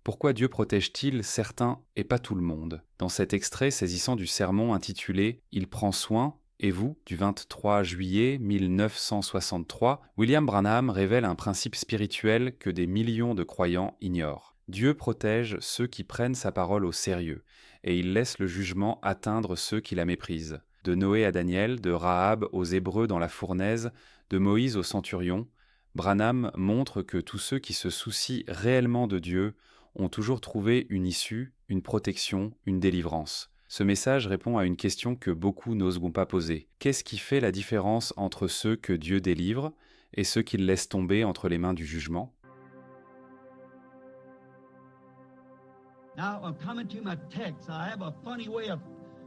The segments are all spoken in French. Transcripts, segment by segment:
Pourquoi Dieu protège-t-il certains et pas tout le monde? Dans cet extrait saisissant du sermon intitulé Il prend soin, et vous, du 23 juillet 1963, William Branham révèle un principe spirituel que des millions de croyants ignorent. Dieu protège ceux qui prennent sa parole au sérieux, et il laisse le jugement atteindre ceux qui la méprisent. De Noé à Daniel, de Rahab aux Hébreux dans la fournaise, de Moïse au centurion, Branham montre que tous ceux qui se soucient réellement de Dieu ont toujours trouvé une issue, une protection, une délivrance. Ce message répond à une question que beaucoup n'oseront pas poser. Qu'est-ce qui fait la différence entre ceux que Dieu délivre et ceux qu'il laisse tomber entre les mains du jugement? Now, I'm coming to my text. I have a funny way of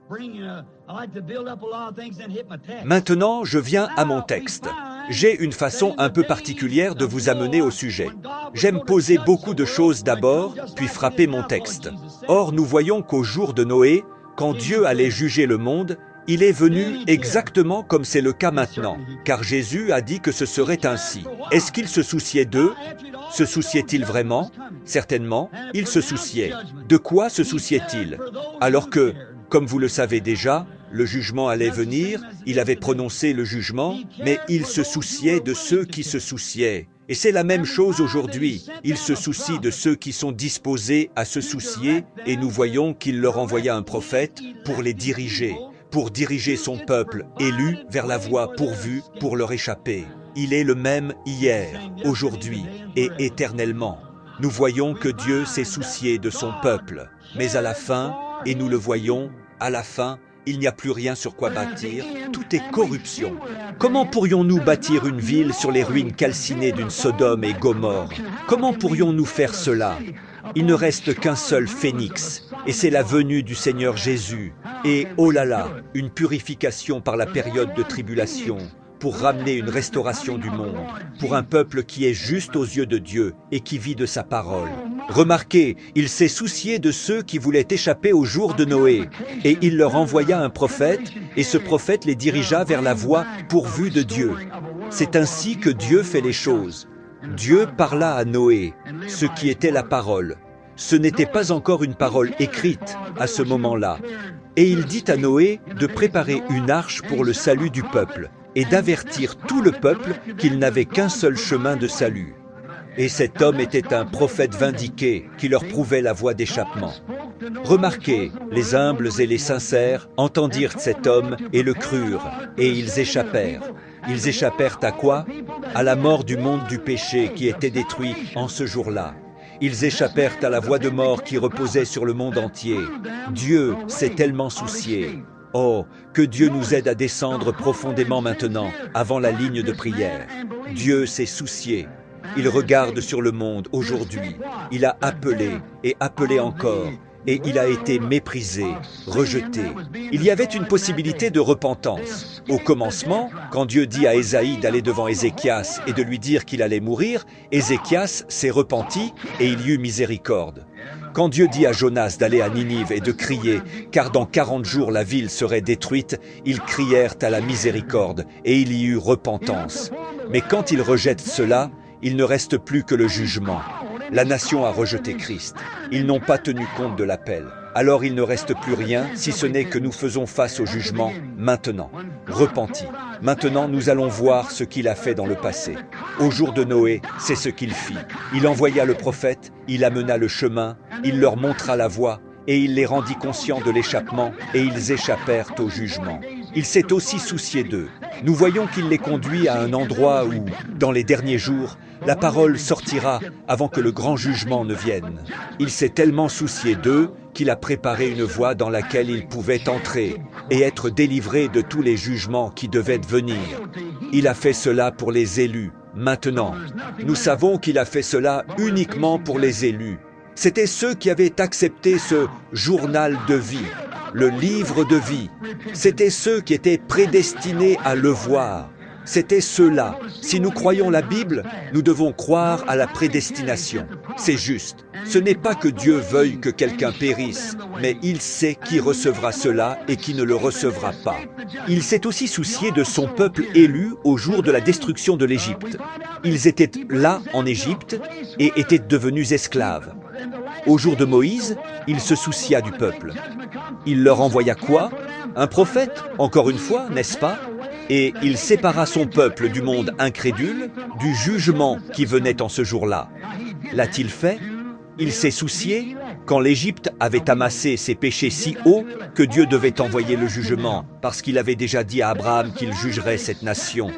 I like to build up a lot of things and hit my text. Maintenant, je viens à mon texte. J'ai une façon un peu particulière de vous amener au sujet. J'aime poser beaucoup de choses d'abord, puis frapper mon texte. Or, nous voyons qu'au jour de Noé, quand Dieu allait juger le monde, il est venu exactement comme c'est le cas maintenant, car Jésus a dit que ce serait ainsi. Est-ce qu'il se souciait d'eux? Se souciait-il vraiment? Certainement, il se souciait. De quoi se souciait-il? Alors que, comme vous le savez déjà, le jugement allait venir, il avait prononcé le jugement, mais il se souciait de ceux qui se souciaient. Et c'est la même chose aujourd'hui. Il se soucie de ceux qui sont disposés à se soucier, et nous voyons qu'il leur envoya un prophète pour les diriger son peuple élu vers la voie pourvue pour leur échapper. Il est le même hier, aujourd'hui et éternellement. Nous voyons que Dieu s'est soucié de son peuple, mais à la fin, et nous le voyons, à la fin, il n'y a plus rien sur quoi bâtir, tout est corruption. Comment pourrions-nous bâtir une ville sur les ruines calcinées d'une Sodome et Gomorrhe? Comment pourrions-nous faire cela? Il ne reste qu'un seul phénix, et c'est la venue du Seigneur Jésus. Et, oh là là, une purification par la période de tribulation, pour ramener une restauration du monde, pour un peuple qui est juste aux yeux de Dieu et qui vit de sa parole. Remarquez, il s'est soucié de ceux qui voulaient échapper au jour de Noé, et il leur envoya un prophète, et ce prophète les dirigea vers la voie pourvue de Dieu. C'est ainsi que Dieu fait les choses. Dieu parla à Noé, ce qui était la parole. Ce n'était pas encore une parole écrite à ce moment-là. Et il dit à Noé de préparer une arche pour le salut du peuple, et d'avertir tout le peuple qu'il n'avait qu'un seul chemin de salut. Et cet homme était un prophète vindiqué qui leur prouvait la voie d'échappement. Remarquez, les humbles et les sincères entendirent cet homme et le crurent, et ils échappèrent. Ils échappèrent à quoi? À la mort du monde du péché qui était détruit en ce jour-là. Ils échappèrent à la voie de mort qui reposait sur le monde entier. Dieu s'est tellement soucié. Oh, que Dieu nous aide à descendre profondément maintenant, avant la ligne de prière. Dieu s'est soucié. Il regarde sur le monde aujourd'hui. Il a appelé et appelé encore. Et il a été méprisé, rejeté. Il y avait une possibilité de repentance. Au commencement, quand Dieu dit à Ésaïe d'aller devant Ézéchias et de lui dire qu'il allait mourir, Ézéchias s'est repenti et il y eut miséricorde. Quand Dieu dit à Jonas d'aller à Ninive et de crier, car dans 40 jours la ville serait détruite, ils crièrent à la miséricorde et il y eut repentance. Mais quand ils rejettent cela, il ne reste plus que le jugement. La nation a rejeté Christ. Ils n'ont pas tenu compte de l'appel. Alors il ne reste plus rien, si ce n'est que nous faisons face au jugement maintenant. Repenti. Maintenant, nous allons voir ce qu'il a fait dans le passé. Au jour de Noé, c'est ce qu'il fit. Il envoya le prophète, il amena le chemin, il leur montra la voie, et il les rendit conscients de l'échappement, et ils échappèrent au jugement. Il s'est aussi soucié d'eux. Nous voyons qu'il les conduit à un endroit où, dans les derniers jours, la parole sortira avant que le grand jugement ne vienne. Il s'est tellement soucié d'eux qu'il a préparé une voie dans laquelle ils pouvaient entrer et être délivrés de tous les jugements qui devaient venir. Il a fait cela pour les élus. Maintenant, nous savons qu'il a fait cela uniquement pour les élus. C'étaient ceux qui avaient accepté ce journal de vie, le livre de vie. C'étaient ceux qui étaient prédestinés à le voir. C'étaient ceux-là. Si nous croyons la Bible, nous devons croire à la prédestination. C'est juste. Ce n'est pas que Dieu veuille que quelqu'un périsse, mais il sait qui recevra cela et qui ne le recevra pas. Il s'est aussi soucié de son peuple élu au jour de la destruction de l'Égypte. Ils étaient là en Égypte et étaient devenus esclaves. Au jour de Moïse, il se soucia du peuple. Il leur envoya quoi? Un prophète, encore une fois, n'est-ce pas? Et il sépara son peuple du monde incrédule, du jugement qui venait en ce jour-là. L'a-t-il fait? Il s'est soucié quand l'Égypte avait amassé ses péchés si haut que Dieu devait envoyer le jugement, parce qu'il avait déjà dit à Abraham qu'il jugerait cette nation.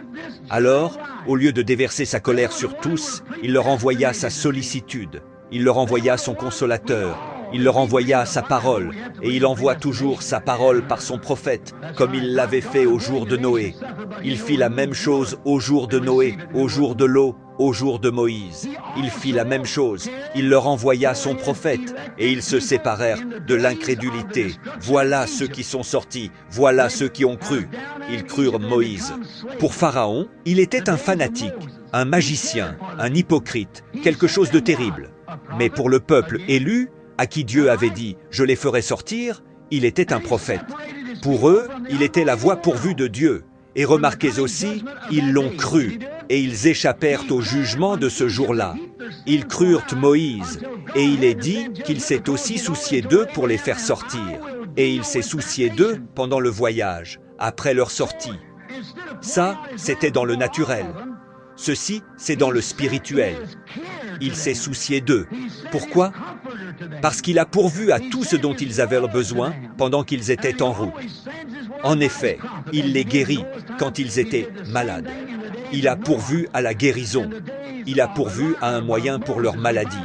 Alors, au lieu de déverser sa colère sur tous, il leur envoya sa sollicitude, il leur envoya son consolateur, il leur envoya sa parole, et il envoie toujours sa parole par son prophète, comme il l'avait fait au jour de Noé. Il fit la même chose au jour de Noé, au jour de l'eau, au jour de Moïse. Il fit la même chose, il leur envoya son prophète, et ils se séparèrent de l'incrédulité. Voilà ceux qui sont sortis, voilà ceux qui ont cru. Ils crurent Moïse. Pour Pharaon, il était un fanatique, un magicien, un hypocrite, quelque chose de terrible. Mais pour le peuple élu, à qui Dieu avait dit « Je les ferai sortir », il était un prophète. Pour eux, il était la voix pourvue de Dieu. Et remarquez aussi, ils l'ont cru, et ils échappèrent au jugement de ce jour-là. Ils crurent Moïse, et il est dit qu'il s'est aussi soucié d'eux pour les faire sortir. Et il s'est soucié d'eux pendant le voyage, après leur sortie. Ça, c'était dans le naturel. Ceci, c'est dans le spirituel. Il s'est soucié d'eux. Pourquoi? Parce qu'il a pourvu à tout ce dont ils avaient besoin pendant qu'ils étaient en route. En effet, il les guérit quand ils étaient malades. Il a pourvu à la guérison. Il a pourvu à un moyen pour leur maladie.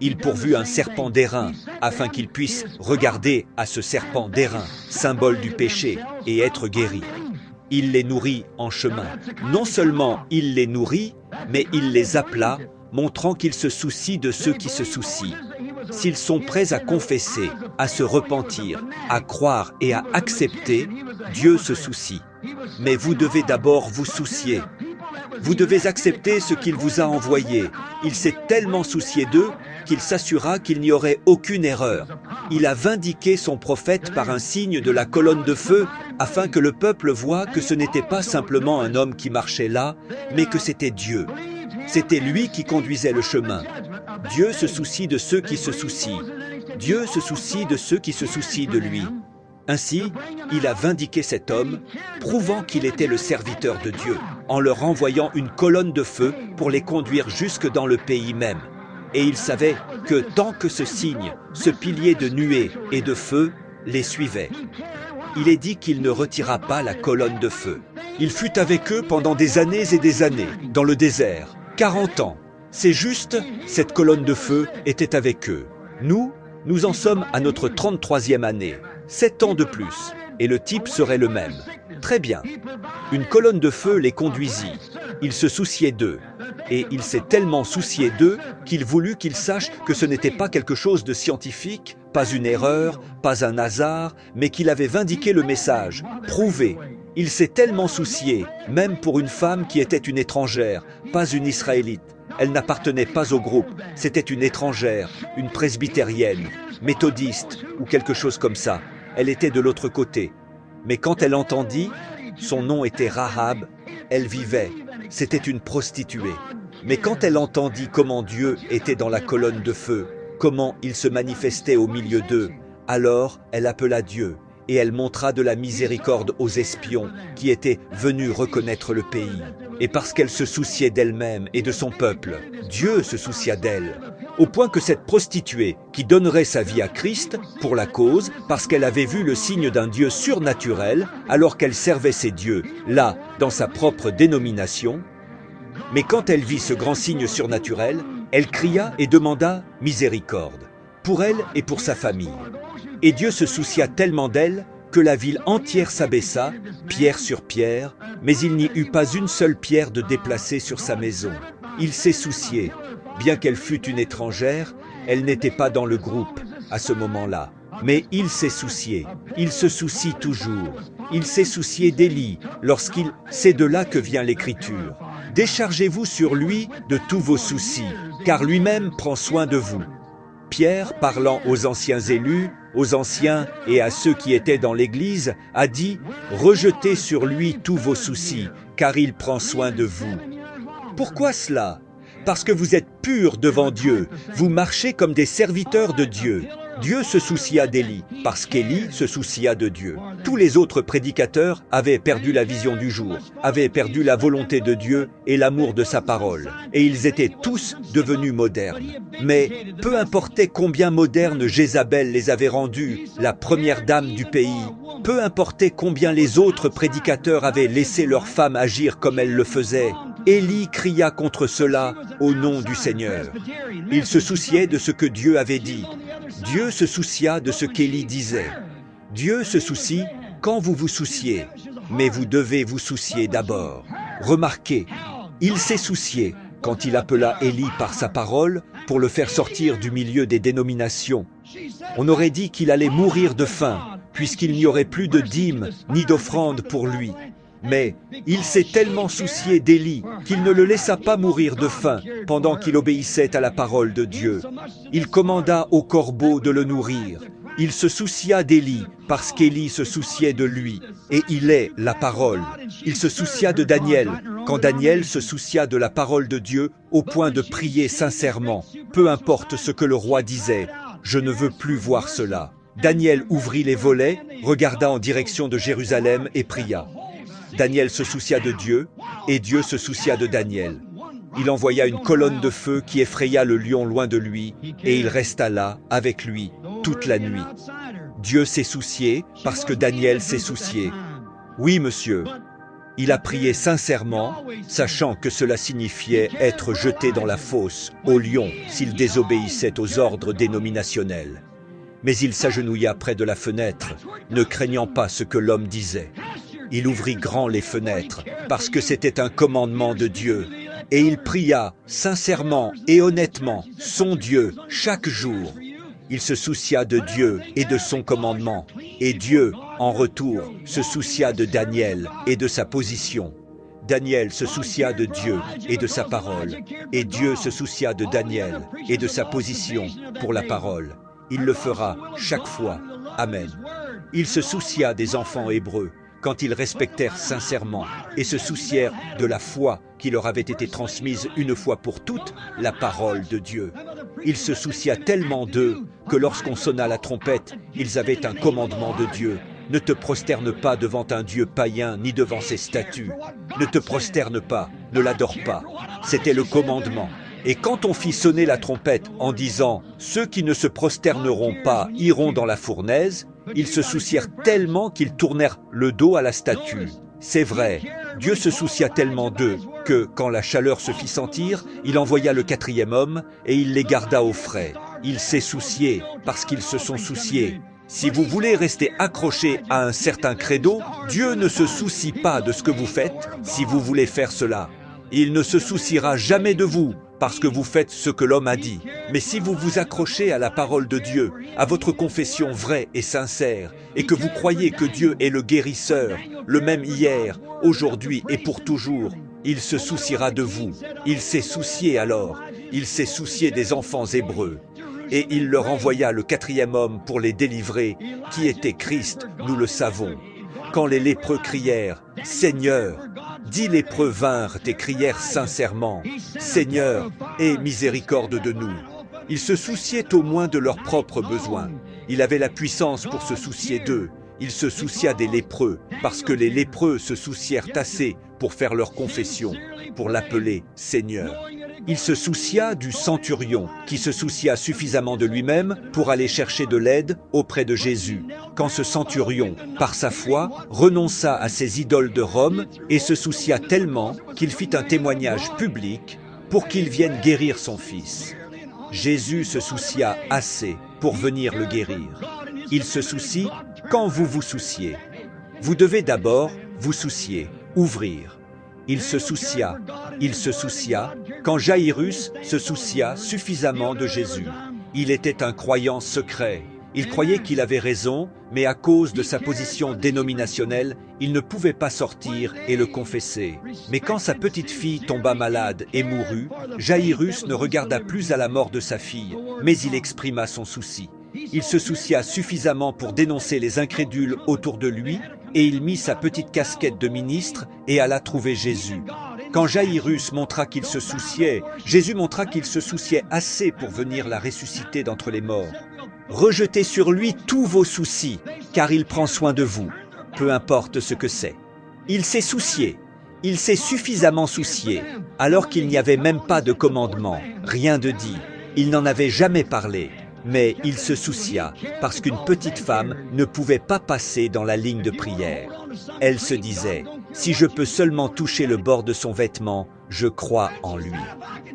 Il pourvu un serpent d'airain afin qu'ils puissent regarder à ce serpent d'airain, symbole du péché, et être guéris. Il les nourrit en chemin. Non seulement il les nourrit, mais il les appela, montrant qu'il se soucie de ceux qui se soucient. S'ils sont prêts à confesser, à se repentir, à croire et à accepter, Dieu se soucie. Mais vous devez d'abord vous soucier. Vous devez accepter ce qu'il vous a envoyé. Il s'est tellement soucié d'eux qu'il s'assura qu'il n'y aurait aucune erreur. Il a vindiqué son prophète par un signe de la colonne de feu afin que le peuple voie que ce n'était pas simplement un homme qui marchait là, mais que c'était Dieu. C'était lui qui conduisait le chemin. Dieu se soucie de ceux qui se soucient. Dieu se soucie de ceux qui se soucient de lui. Ainsi, il a vindiqué cet homme, prouvant qu'il était le serviteur de Dieu, en leur envoyant une colonne de feu pour les conduire jusque dans le pays même. Et il savait que tant que ce signe, ce pilier de nuée et de feu, les suivait. Il est dit qu'il ne retira pas la colonne de feu. Il fut avec eux pendant des années et des années, dans le désert, 40 ans. C'est juste, cette colonne de feu était avec eux. Nous en sommes à notre 33e année, 7 ans de plus, et le type serait le même. Très bien. Une colonne de feu les conduisit. Il se souciait d'eux. Et il s'est tellement soucié d'eux qu'il voulut qu'ils sachent que ce n'était pas quelque chose de scientifique, pas une erreur, pas un hasard, mais qu'il avait vindiqué le message, prouvé. Il s'est tellement soucié, même pour une femme qui était une étrangère, pas une Israélite. Elle n'appartenait pas au groupe, c'était une étrangère, une presbytérienne, méthodiste ou quelque chose comme ça. Elle était de l'autre côté. Mais quand elle entendit, son nom était Rahab, elle vivait, c'était une prostituée. Mais quand elle entendit comment Dieu était dans la colonne de feu, comment il se manifestait au milieu d'eux, alors elle appela Dieu. Et elle montra de la miséricorde aux espions qui étaient venus reconnaître le pays. Et parce qu'elle se souciait d'elle-même et de son peuple, Dieu se soucia d'elle. Au point que cette prostituée, qui donnerait sa vie à Christ pour la cause, parce qu'elle avait vu le signe d'un Dieu surnaturel, alors qu'elle servait ses dieux, là, dans sa propre dénomination, mais quand elle vit ce grand signe surnaturel, elle cria et demanda miséricorde, pour elle et pour sa famille. Et Dieu se soucia tellement d'elle que la ville entière s'abaissa, pierre sur pierre, mais il n'y eut pas une seule pierre de déplacée sur sa maison. Il s'est soucié. Bien qu'elle fût une étrangère, elle n'était pas dans le groupe à ce moment-là. Mais il s'est soucié. Il se soucie toujours. Il s'est soucié d'Élie lorsqu'il... C'est de là que vient l'Écriture. Déchargez-vous sur lui de tous vos soucis, car lui-même prend soin de vous. Pierre, parlant aux anciens élus, aux anciens et à ceux qui étaient dans l'Église, a dit « Rejetez sur lui tous vos soucis, car il prend soin de vous. » Pourquoi cela? Parce que vous êtes purs devant Dieu, vous marchez comme des serviteurs de Dieu. Dieu se soucia d'Élie, parce qu'Élie se soucia de Dieu. Tous les autres prédicateurs avaient perdu la vision du jour, avaient perdu la volonté de Dieu et l'amour de sa parole, et ils étaient tous devenus modernes. Mais peu importait combien modernes Jézabel les avait rendus, la première dame du pays, peu importait combien les autres prédicateurs avaient laissé leurs femmes agir comme elles le faisaient, Élie cria contre cela au nom du Seigneur. Il se souciait de ce que Dieu avait dit. Dieu se soucia de ce qu'Élie disait. Dieu se soucie quand vous vous souciez, mais vous devez vous soucier d'abord. Remarquez, il s'est soucié quand il appela Élie par sa parole pour le faire sortir du milieu des dénominations. On aurait dit qu'il allait mourir de faim, puisqu'il n'y aurait plus de dîmes ni d'offrandes pour lui. Mais il s'est tellement soucié d'Élie qu'il ne le laissa pas mourir de faim pendant qu'il obéissait à la parole de Dieu. Il commanda aux corbeaux de le nourrir. Il se soucia d'Élie parce qu'Élie se souciait de lui, et il est la parole. Il se soucia de Daniel quand Daniel se soucia de la parole de Dieu au point de prier sincèrement. Peu importe ce que le roi disait, je ne veux plus voir cela. Daniel ouvrit les volets, regarda en direction de Jérusalem et pria. Daniel se soucia de Dieu, et Dieu se soucia de Daniel. Il envoya une colonne de feu qui effraya le lion loin de lui, et il resta là, avec lui, toute la nuit. Dieu s'est soucié parce que Daniel s'est soucié. Oui, monsieur. Il a prié sincèrement, sachant que cela signifiait être jeté dans la fosse, au lion, s'il désobéissait aux ordres dénominationnels. Mais il s'agenouilla près de la fenêtre, ne craignant pas ce que l'homme disait. Il ouvrit grand les fenêtres, parce que c'était un commandement de Dieu. Et il pria sincèrement et honnêtement son Dieu chaque jour. Il se soucia de Dieu et de son commandement. Et Dieu, en retour, se soucia de Daniel et de sa position. Daniel se soucia de Dieu et de sa parole. Et Dieu se soucia de Daniel et de sa position pour la parole. Il le fera chaque fois. Amen. Il se soucia des enfants hébreux quand ils respectèrent sincèrement et se soucièrent de la foi qui leur avait été transmise une fois pour toutes, la parole de Dieu. Il se soucia tellement d'eux que lorsqu'on sonna la trompette, ils avaient un commandement de Dieu. Ne te prosterne pas devant un Dieu païen ni devant ses statues. Ne te prosterne pas, ne l'adore pas. C'était le commandement. Et quand on fit sonner la trompette en disant « Ceux qui ne se prosterneront pas iront dans la fournaise », ils se soucièrent tellement qu'ils tournèrent le dos à la statue. C'est vrai, Dieu se soucia tellement d'eux que, quand la chaleur se fit sentir, il envoya le quatrième homme et il les garda au frais. Il s'est soucié parce qu'ils se sont souciés. Si vous voulez rester accroché à un certain credo, Dieu ne se soucie pas de ce que vous faites si vous voulez faire cela. Il ne se souciera jamais de vous parce que vous faites ce que l'homme a dit. Mais si vous vous accrochez à la parole de Dieu, à votre confession vraie et sincère, et que vous croyez que Dieu est le guérisseur, le même hier, aujourd'hui et pour toujours, il se souciera de vous. Il s'est soucié alors. Il s'est soucié des enfants hébreux. Et il leur envoya le quatrième homme pour les délivrer, qui était Christ, nous le savons. Quand les lépreux crièrent « Seigneur », 10 lépreux vinrent et crièrent sincèrement « Seigneur, aie miséricorde de nous ». Ils se souciaient au moins de leurs propres besoins. Il avait la puissance pour se soucier d'eux. Il se soucia des lépreux, parce que les lépreux se soucièrent assez pour faire leur confession, pour l'appeler Seigneur. Il se soucia du centurion, qui se soucia suffisamment de lui-même pour aller chercher de l'aide auprès de Jésus. Quand ce centurion, par sa foi, renonça à ses idoles de Rome et se soucia tellement qu'il fit un témoignage public pour qu'il vienne guérir son fils. Jésus se soucia assez pour venir le guérir. Il se soucie quand vous vous souciez. Vous devez d'abord vous soucier, ouvrir. Il se soucia quand Jaïrus se soucia suffisamment de Jésus. Il était un croyant secret. Il croyait qu'il avait raison, mais à cause de sa position dénominationnelle, il ne pouvait pas sortir et le confesser. Mais quand sa petite fille tomba malade et mourut, Jaïrus ne regarda plus à la mort de sa fille, mais il exprima son souci. Il se soucia suffisamment pour dénoncer les incrédules autour de lui, et il mit sa petite casquette de ministre et alla trouver Jésus. Quand Jaïrus montra qu'il se souciait, Jésus montra qu'il se souciait assez pour venir la ressusciter d'entre les morts. Rejetez sur lui tous vos soucis, car il prend soin de vous, peu importe ce que c'est. Il s'est soucié, il s'est suffisamment soucié, alors qu'il n'y avait même pas de commandement, rien de dit. Il n'en avait jamais parlé, mais il se soucia, parce qu'une petite femme ne pouvait pas passer dans la ligne de prière. Elle se disait, « Si je peux seulement toucher le bord de son vêtement, je crois en lui. »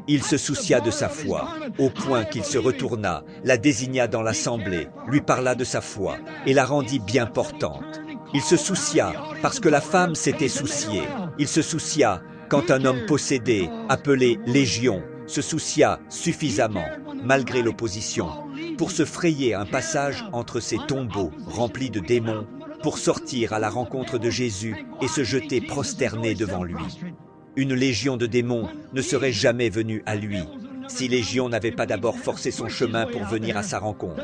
Il se soucia de sa foi, au point qu'il se retourna, la désigna dans l'assemblée, lui parla de sa foi, et la rendit bien portante. Il se soucia, parce que la femme s'était souciée. Il se soucia, quand un homme possédé, appelé Légion, se soucia suffisamment, malgré l'opposition, pour se frayer un passage entre ces tombeaux remplis de démons, pour sortir à la rencontre de Jésus et se jeter prosterné devant lui. Une légion de démons ne serait jamais venue à lui, si Légion n'avait pas d'abord forcé son chemin pour venir à sa rencontre.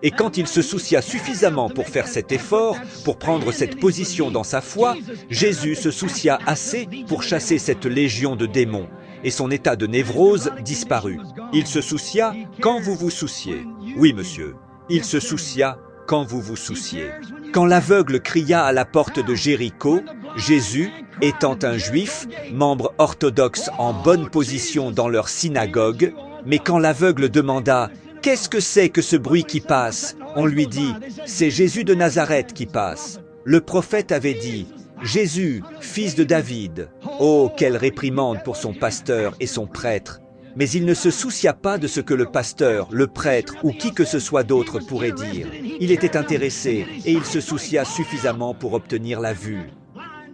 Et quand il se soucia suffisamment pour faire cet effort, pour prendre cette position dans sa foi, Jésus se soucia assez pour chasser cette légion de démons, et son état de névrose disparut. Il se soucia quand vous vous souciez. Oui, monsieur, il se soucia quand vous vous souciez. Quand l'aveugle cria à la porte de Jéricho, Jésus, étant un juif, membre orthodoxe en bonne position dans leur synagogue, mais quand l'aveugle demanda « Qu'est-ce que c'est que ce bruit qui passe ?» on lui dit « C'est Jésus de Nazareth qui passe. » Le prophète avait dit « Jésus, fils de David. » Oh, quelle réprimande pour son pasteur et son prêtre! Mais il ne se soucia pas de ce que le pasteur, le prêtre ou qui que ce soit d'autre pourrait dire. Il était intéressé et il se soucia suffisamment pour obtenir la vue.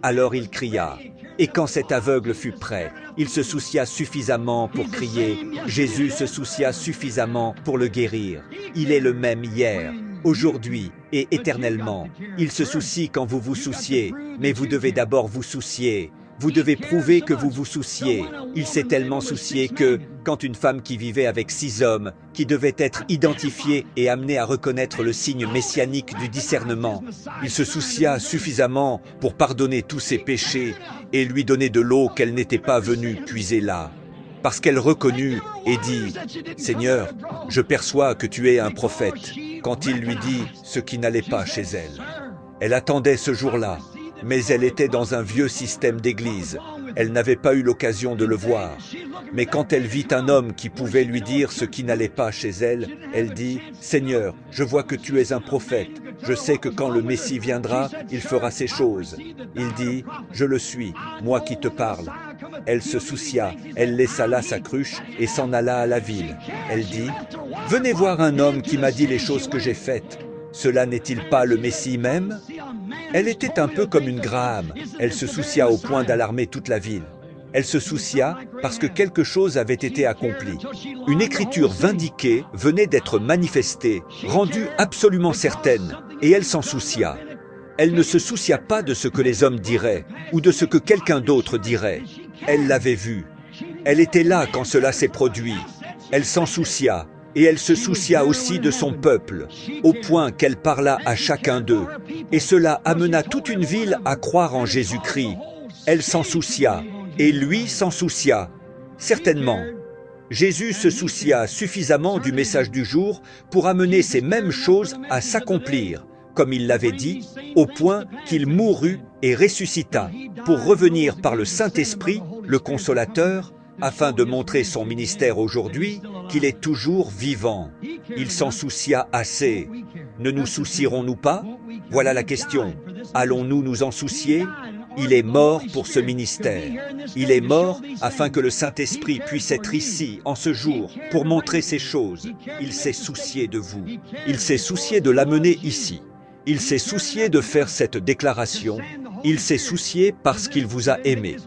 Alors il cria, et quand cet aveugle fut prêt, il se soucia suffisamment pour crier. Jésus se soucia suffisamment pour le guérir. Il est le même hier, aujourd'hui et éternellement. Il se soucie quand vous vous souciez, mais vous devez d'abord vous soucier. Vous devez prouver que vous vous souciez. Il s'est tellement soucié que, quand une femme qui vivait avec 6 hommes, qui devait être identifiée et amenée à reconnaître le signe messianique du discernement, il se soucia suffisamment pour pardonner tous ses péchés et lui donner de l'eau qu'elle n'était pas venue puiser là. Parce qu'elle reconnut et dit « Seigneur, je perçois que tu es un prophète », quand il lui dit ce qui n'allait pas chez elle. Elle attendait ce jour-là. Mais elle était dans un vieux système d'église. Elle n'avait pas eu l'occasion de le voir. Mais quand elle vit un homme qui pouvait lui dire ce qui n'allait pas chez elle, elle dit « Seigneur, je vois que tu es un prophète. Je sais que quand le Messie viendra, il fera ces choses. » Il dit « Je le suis, moi qui te parle. » Elle se soucia, elle laissa là sa cruche et s'en alla à la ville. Elle dit « Venez voir un homme qui m'a dit les choses que j'ai faites. Cela n'est-il pas le Messie même ?» Elle était un peu comme une Graham. Elle se soucia au point d'alarmer toute la ville. Elle se soucia parce que quelque chose avait été accompli. Une écriture vindiquée venait d'être manifestée, rendue absolument certaine, et elle s'en soucia. Elle ne se soucia pas de ce que les hommes diraient, ou de ce que quelqu'un d'autre dirait. Elle l'avait vu. Elle était là quand cela s'est produit. Elle s'en soucia. Et elle se soucia aussi de son peuple, au point qu'elle parla à chacun d'eux. Et cela amena toute une ville à croire en Jésus-Christ. Elle s'en soucia, et lui s'en soucia. Certainement, Jésus se soucia suffisamment du message du jour pour amener ces mêmes choses à s'accomplir, comme il l'avait dit, au point qu'il mourut et ressuscita, pour revenir par le Saint-Esprit, le Consolateur, afin de montrer son ministère aujourd'hui, qu'il est toujours vivant. Il s'en soucia assez. Ne nous soucierons-nous pas? Voilà la question. Allons-nous nous en soucier? Il est mort pour ce ministère. Il est mort afin que le Saint-Esprit puisse être ici, en ce jour, pour montrer ces choses. Il s'est soucié de vous. Il s'est soucié de l'amener ici. Il s'est soucié de faire cette déclaration. Il s'est soucié parce qu'il vous a aimé.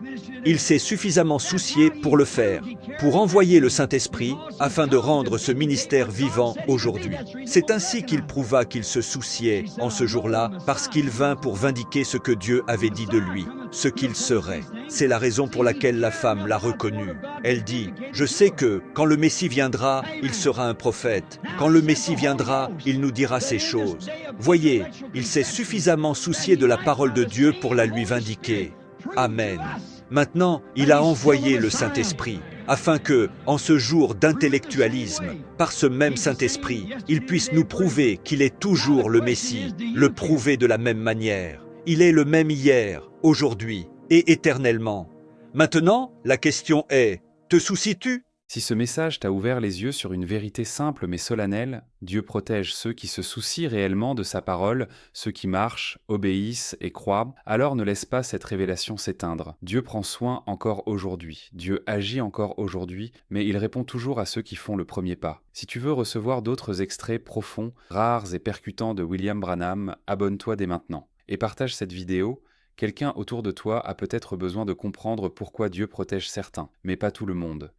Il s'est suffisamment soucié pour le faire, pour envoyer le Saint-Esprit afin de rendre ce ministère vivant aujourd'hui. C'est ainsi qu'il prouva qu'il se souciait en ce jour-là, parce qu'il vint pour vindiquer ce que Dieu avait dit de lui, ce qu'il serait. C'est la raison pour laquelle la femme l'a reconnu. Elle dit, « Je sais que, quand le Messie viendra, il sera un prophète. Quand le Messie viendra, il nous dira ces choses. » Voyez, il s'est suffisamment soucié de la parole de Dieu pour la lui vindiquer. Amen. Maintenant, il a envoyé le Saint-Esprit, afin que, en ce jour d'intellectualisme, par ce même Saint-Esprit, il puisse nous prouver qu'il est toujours le Messie, le prouver de la même manière. Il est le même hier, aujourd'hui et éternellement. Maintenant, la question est, te soucies-tu ? Si ce message t'a ouvert les yeux sur une vérité simple mais solennelle, Dieu protège ceux qui se soucient réellement de sa parole, ceux qui marchent, obéissent et croient, alors ne laisse pas cette révélation s'éteindre. Dieu prend soin encore aujourd'hui, Dieu agit encore aujourd'hui, mais il répond toujours à ceux qui font le premier pas. Si tu veux recevoir d'autres extraits profonds, rares et percutants de William Branham, abonne-toi dès maintenant. Et partage cette vidéo. Quelqu'un autour de toi a peut-être besoin de comprendre pourquoi Dieu protège certains, mais pas tout le monde.